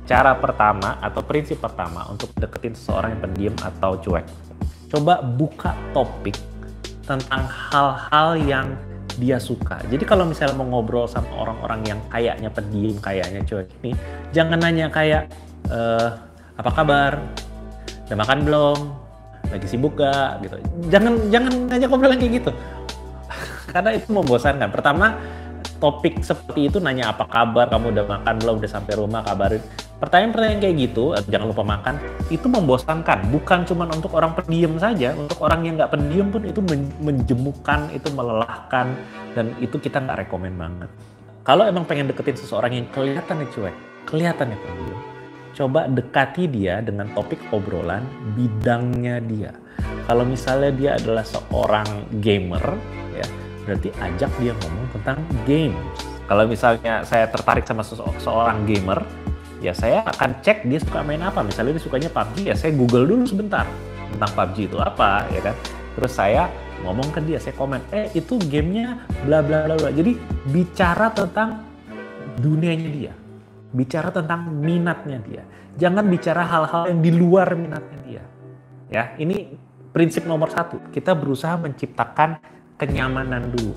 cara pertama atau prinsip pertama untuk deketin seseorang yang pendiam atau cuek. Coba buka topik tentang hal-hal yang dia suka. Jadi kalau misalnya mau ngobrol sama orang-orang yang kayaknya pendiam, kayaknya cuek ini, jangan nanya kayak, apa kabar? Udah makan belum? Lagi sibuk gak? Gitu. Jangan nanya ngobrol kayak gitu. Karena itu membosankan. Pertama, topik seperti itu nanya apa kabar, kamu udah makan belum, udah sampai rumah, kabarin. Pertanyaan-pertanyaan kayak gitu, jangan lupa makan, itu membosankan. Bukan cuma untuk orang pendiam saja, untuk orang yang nggak pendiam pun itu menjemukan, itu melelahkan, dan itu kita nggak rekomen banget. Kalau emang pengen deketin seseorang yang kelihatannya cuek, kelihatannya pendiam, coba dekati dia dengan topik obrolan bidangnya dia. Kalau misalnya dia adalah seorang gamer, ya, berarti ajak dia ngomong tentang games. Kalau misalnya saya tertarik sama seorang gamer, ya saya akan cek dia suka main apa. Misalnya dia sukanya PUBG, ya saya Google dulu sebentar tentang PUBG itu apa, ya kan. Terus saya ngomong ke dia, saya komen, itu gamenya bla bla bla bla. Jadi bicara tentang dunianya dia, bicara tentang minatnya dia. Jangan bicara hal-hal yang di luar minatnya dia. Ya, ini prinsip nomor 1. Kita berusaha menciptakan kenyamanan dulu.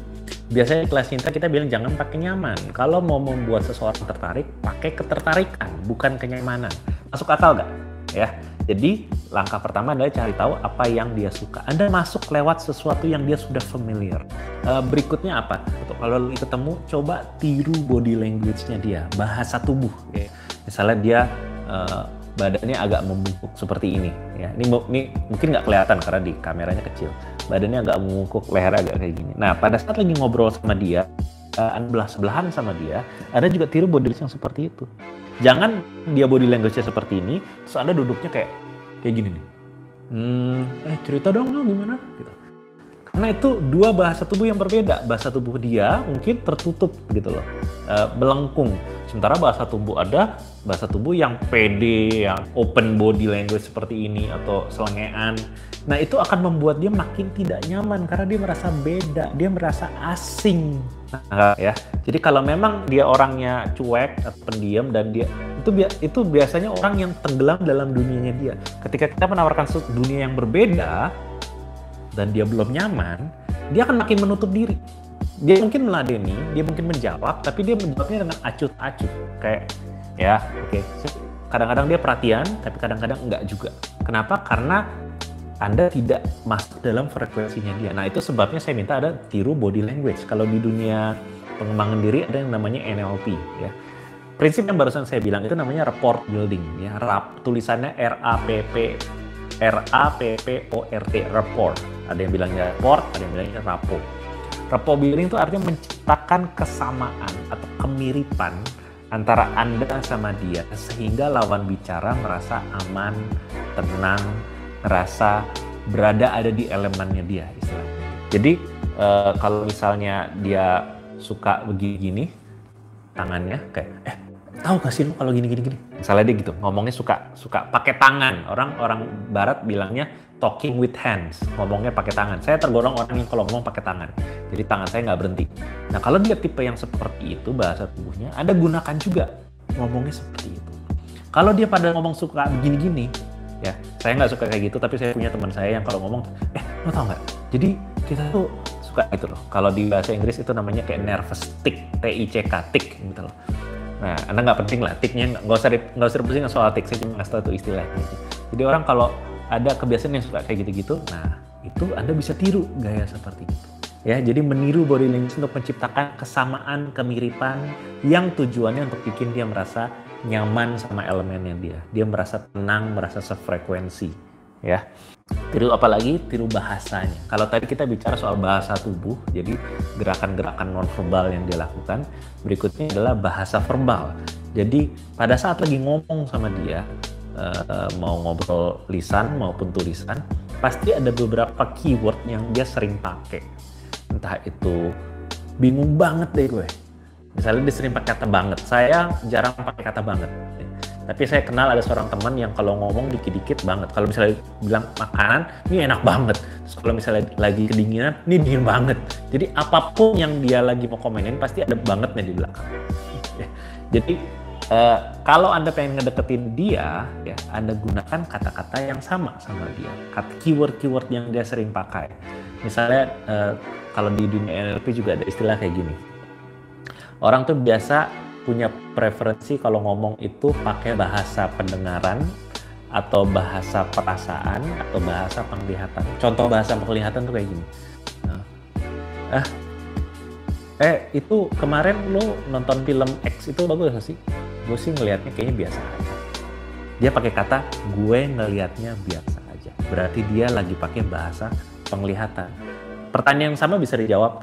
Biasanya kelas cinta kita bilang jangan pakai nyaman. Kalau mau membuat seseorang tertarik, pakai ketertarikan, bukan kenyamanan. Masuk akal nggak? Ya. Jadi langkah pertama adalah cari tahu apa yang dia suka. Anda masuk lewat sesuatu yang dia sudah familiar. Berikutnya apa? Kalau lu ketemu, coba tiru body language-nya dia, bahasa tubuh. Ya. Misalnya dia badannya agak membungkuk seperti ini. Ya. Ini mungkin nggak kelihatan karena di kameranya kecil. Badannya agak membungkuk, leher agak kayak gini. Nah, pada saat lagi ngobrol sama dia, Anda belah-sebelahan sama dia, Anda juga tiru body language yang seperti itu. Jangan dia body language-nya seperti ini, terus Anda duduknya kayak gini nih. Cerita dong gimana? Gitu. Karena itu dua bahasa tubuh yang berbeda. Bahasa tubuh dia mungkin tertutup gitu loh, melengkung. Sementara bahasa tubuh ada, bahasa tubuh yang pede, yang open body language seperti ini atau selengean. Nah itu akan membuat dia makin tidak nyaman karena dia merasa beda, dia merasa asing. Nah, ya. Jadi kalau memang dia orangnya cuek atau pendiam dan dia itu biasanya orang yang tenggelam dalam dunianya dia. Ketika kita menawarkan dunia yang berbeda dan dia belum nyaman, dia akan makin menutup diri. Dia mungkin meladeni, dia mungkin menjawab, tapi dia menjawabnya dengan acuh-acuh. Kayak, ya oke. Kadang-kadang dia perhatian, tapi kadang-kadang enggak juga. Kenapa? Karena Anda tidak masuk dalam frekuensinya dia. Nah itu sebabnya saya minta ada tiru body language. Kalau di dunia pengembangan diri ada yang namanya NLP. Ya. Prinsip yang barusan saya bilang itu namanya rapport building. Ya. Tulisannya RAPPORT, rapport. Ada yang bilangnya rapport, ada yang bilangnya rapport. Rapport building itu artinya menciptakan kesamaan atau kemiripan antara Anda sama dia sehingga lawan bicara merasa aman, tenang, merasa ada di elemennya dia istilahnya. Jadi kalau misalnya dia suka begini tangannya kayak tahu gak sih lu kalau gini. Misalnya dia gitu ngomongnya suka pakai tangan. Orang barat bilangnya talking with hands, ngomongnya pakai tangan. Saya tergolong orang yang kalau ngomong pakai tangan. Jadi tangan saya nggak berhenti. Nah kalau dia tipe yang seperti itu bahasa tubuhnya, Anda gunakan juga ngomongnya seperti itu. Kalau dia pada ngomong suka begini-gini, ya saya nggak suka kayak gitu, tapi saya punya teman saya yang kalau ngomong, lo tau nggak? Jadi kita tuh suka itu loh. Kalau di bahasa Inggris itu namanya kayak nervous tick, TICK, tick gitu loh. Nah, Anda nggak penting lah, ticknya nggak usah pusing soal tick, saya cuma ngasih tahu itu istilahnya. Jadi orang kalau ada kebiasaan yang suka kayak gitu-gitu, nah itu Anda bisa tiru gaya seperti itu. Ya, jadi meniru body language untuk menciptakan kesamaan, kemiripan yang tujuannya untuk bikin dia merasa nyaman sama elemennya dia. Dia merasa tenang, merasa sefrekuensi. Ya. Tiru apa lagi? Tiru bahasanya. Kalau tadi kita bicara soal bahasa tubuh, jadi gerakan-gerakan nonverbal yang dia lakukan, berikutnya adalah bahasa verbal. Jadi pada saat lagi ngomong sama dia, mau ngobrol lisan maupun tulisan, pasti ada beberapa keyword yang dia sering pakai. Entah itu bingung banget deh gue. Misalnya dia sering pakai kata banget. Saya jarang pakai kata banget. Tapi saya kenal ada seorang teman yang kalau ngomong dikit-dikit banget. Kalau misalnya bilang makanan, ini enak banget. Terus kalau misalnya lagi kedinginan, ini dingin banget. Jadi apapun yang dia lagi mau komenin pasti ada bangetnya di belakang. Jadi Kalau Anda pengen ngedeketin dia, ya Anda gunakan kata-kata yang sama dia, keyword-keyword yang dia sering pakai. Misalnya kalau di dunia NLP juga ada istilah kayak gini. Orang tuh biasa punya preferensi kalau ngomong itu pakai bahasa pendengaran atau bahasa perasaan atau bahasa penglihatan. Contoh bahasa penglihatan tuh kayak gini. Itu kemarin lo nonton film X itu bagus gak sih? Gue sih ngelihatnya kayaknya biasa aja. Dia pakai kata gue ngelihatnya biasa aja. Berarti dia lagi pakai bahasa penglihatan. Pertanyaan yang sama bisa dijawab,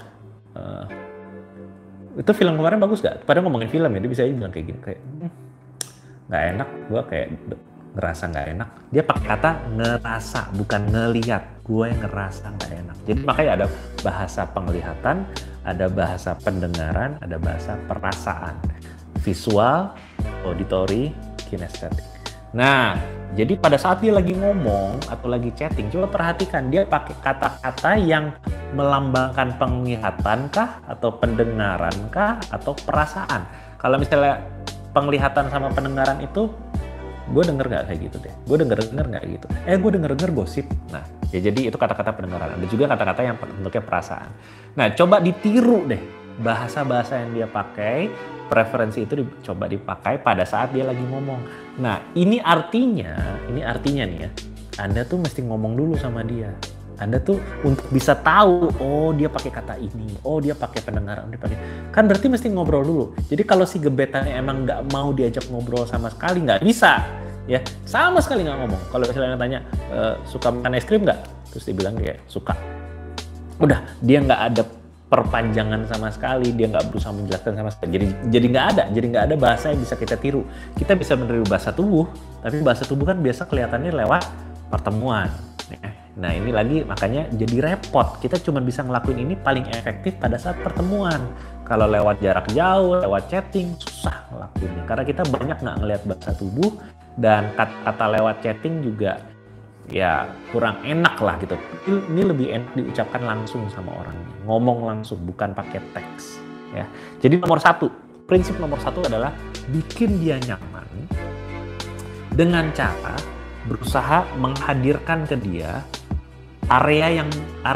itu film kemarin bagus gak? Padahal ngomongin film ya, dia bisa bilang kayak gini, kayak nggak enak, gue kayak ngerasa nggak enak. Dia pakai kata ngerasa, bukan ngelihat. Gue ngerasa nggak enak. Jadi makanya ada bahasa penglihatan, ada bahasa pendengaran, ada bahasa perasaan. Visual, auditory, kinestetik. Nah, jadi pada saat dia lagi ngomong atau lagi chatting, coba perhatikan dia pakai kata-kata yang melambangkan penglihatan kah, atau pendengaran kah, atau perasaan. Kalau misalnya penglihatan sama pendengaran itu, gue denger nggak kayak gitu deh, gue denger nggak gitu, gue denger gosip. Nah, ya jadi itu kata-kata pendengaran. Ada juga kata-kata yang bentuknya perasaan. Nah, coba ditiru deh bahasa-bahasa yang dia pakai, preferensi itu coba dipakai pada saat dia lagi ngomong. Nah, ini artinya nih ya, Anda tuh mesti ngomong dulu sama dia. Anda tuh untuk bisa tahu, oh dia pakai kata ini, oh dia pakai pendengaran, dia pakai, kan berarti mesti ngobrol dulu. Jadi kalau si gebetannya emang nggak mau diajak ngobrol sama sekali, nggak bisa, ya sama sekali nggak ngomong. Kalau misalnya tanya, suka makan es krim nggak? Terus dia bilang kayak suka. Udah, dia nggak ada perpanjangan sama sekali, dia nggak berusaha menjelaskan sama sekali. Jadi nggak ada bahasa yang bisa kita tiru. Kita bisa meniru bahasa tubuh, tapi bahasa tubuh kan biasa kelihatannya lewat pertemuan. Nah ini lagi makanya jadi repot. Kita cuma bisa ngelakuin ini paling efektif pada saat pertemuan. Kalau lewat jarak jauh, lewat chatting, susah ngelakuinnya. Karena kita banyak nggak ngelihat bahasa tubuh, dan kata-kata lewat chatting juga ya kurang enak lah gitu. Ini lebih enak diucapkan langsung sama orangnya. Ngomong langsung, bukan pakai teks. Ya. Jadi prinsip nomor satu adalah bikin dia nyaman dengan cara berusaha menghadirkan ke dia area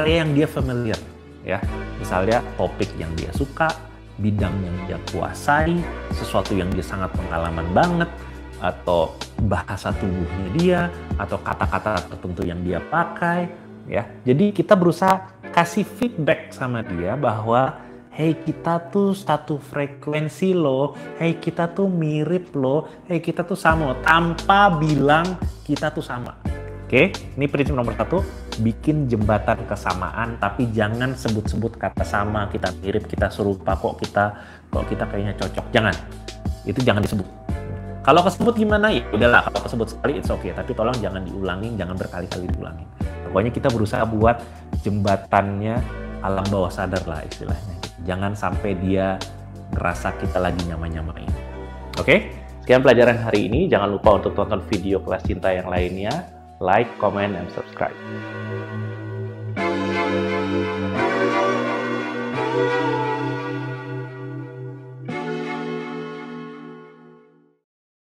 yang dia familiar, ya. Misalnya topik yang dia suka, bidang yang dia kuasai, sesuatu yang dia sangat pengalaman banget, atau bahasa tubuhnya dia, atau kata-kata tertentu yang dia pakai, ya. Jadi kita berusaha kasih feedback sama dia bahwa hey kita tuh satu frekuensi loh, hey kita tuh mirip loh, hey kita tuh sama, tanpa bilang kita tuh sama. Oke, ini prinsip nomor satu, bikin jembatan kesamaan, tapi jangan sebut-sebut kata sama, kita mirip, kita serupa, kok kita kayaknya cocok, jangan. Itu jangan disebut. Kalau kesebut gimana? Ya udahlah, kalau kesebut sekali it's okay, tapi tolong jangan diulangin, jangan berkali-kali diulangin. Pokoknya kita berusaha buat jembatannya alam bawah sadar lah istilahnya. Jangan sampai dia ngerasa kita lagi nyama-nyamain. Oke? Sekian pelajaran hari ini. Jangan lupa untuk tonton video kelas cinta yang lainnya. Like, comment, and subscribe.